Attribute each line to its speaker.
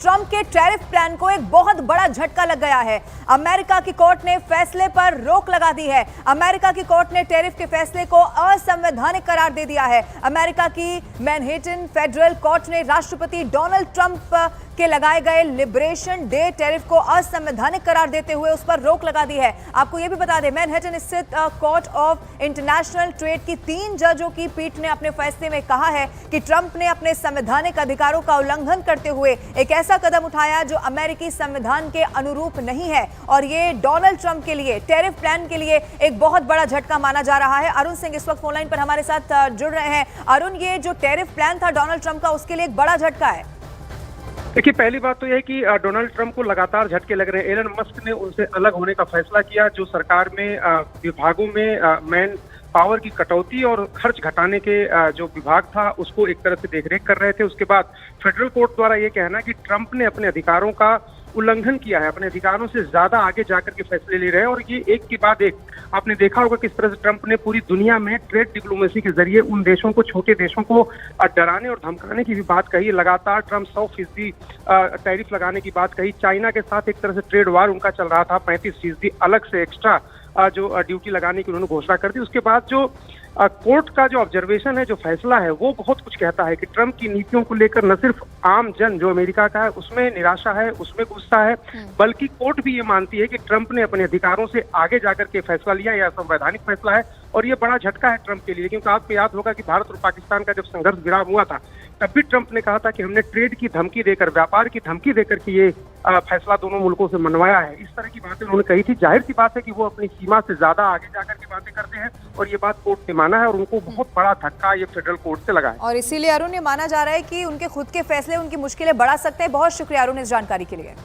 Speaker 1: Trump के tariff plan को एक बहुत बड़ा झटका लग गया है। अमेरिका की कोर्ट ने फैसले पर रोक लगा दी है। अमेरिका की कोर्ट ने टैरिफ के फैसले को असंवैधानिक करार दे दिया है। अमेरिका की मैनहेटन फेडरल कोर्ट ने राष्ट्रपति डोनाल्ड ट्रंप के लगाए गए लिबरेशन डे टैरिफ को असंवैधानिक करार देते हुए उस पर रोक लगा दी है। आपको यह भी बता दें, मैनहेटन स्थित कोर्ट ऑफ इंटरनेशनल ट्रेड की 3 जजों की पीठ ने अपने फैसले में कहा है कि ट्रंप ने अपने संवैधानिक अधिकारों का उल्लंघन करते हुए एक ऐसा कदम उठाया जो अमेरिकी संविधान के अनुरूप नहीं है और ये डोनाल्ड ट्रंप के लिए टैरिफ प्लान के लिए एक बहुत बड़ा झटका माना जा रहा है। अरुण सिंह इस वक्त फोन लाइन पर हमारे साथ जुड़ रहे हैं। अरुण, ये जो टैरिफ प्लान था डोनाल्ड ट्रंप का, उसके लिए एक बड़ा झटका है।
Speaker 2: देखिए, पहली बात तो यह है कि डोनाल्ड ट्रंप को लगातार झटके लग रहे हैं। एलन मस्क ने उनसे अलग होने का फैसला किया, जो सरकार में विभागों में मैन पावर की कटौती और खर्च घटाने के जो विभाग था उसको एक तरह से देखरेख कर रहे थे। उसके बाद फेडरल कोर्ट द्वारा ये कहना कि ट्रंप ने अपने अधिकारों का उल्लंघन किया है, अपने अधिकारों से ज्यादा आगे जाकर के फैसले ले रहे हैं। और ये एक के बाद एक आपने देखा होगा किस तरह से ट्रंप ने पूरी दुनिया में ट्रेड डिप्लोमेसी के जरिए उन देशों को, छोटे देशों को डराने और धमकाने की भी बात कही। लगातार ट्रंप 100% टैरिफ लगाने की बात कही। चाइना के साथ एक तरह से ट्रेड वार उनका चल रहा था, 35% अलग से एक्स्ट्रा जो ड्यूटी लगाने की उन्होंने घोषणा कर दी। उसके बाद जो कोर्ट का जो ऑब्जर्वेशन है, जो फैसला है, वो बहुत कुछ कहता है कि ट्रंप की नीतियों को लेकर न सिर्फ आम जन जो अमेरिका का है उसमें निराशा है, उसमें गुस्सा है, बल्कि कोर्ट भी ये मानती है कि ट्रंप ने अपने अधिकारों से आगे जाकर के फैसला लिया, यह संवैधानिक फैसला है। और ये बड़ा झटका है ट्रंप के लिए, क्योंकि आपको याद होगा कि भारत और पाकिस्तान का जब संघर्ष विराम हुआ था तब भी ट्रंप ने कहा था कि हमने ट्रेड की धमकी देकर, व्यापार की धमकी देकर के ये फैसला दोनों मुल्कों से मनवाया है। इस तरह की बातें उन्होंने कही थी। जाहिर सी बात है कि वो अपनी सीमा से ज्यादा आगे जाकर के बातें करते हैं और ये बात कोर्ट ने माना है और उनको बहुत बड़ा धक्का ये फेडरल कोर्ट से लगा है।
Speaker 1: और इसीलिए अरुण, ये माना जा रहा है कि उनके खुद के फैसले उनकी मुश्किलें बढ़ा सकते हैं। बहुत शुक्रिया अरुण इस जानकारी के लिए।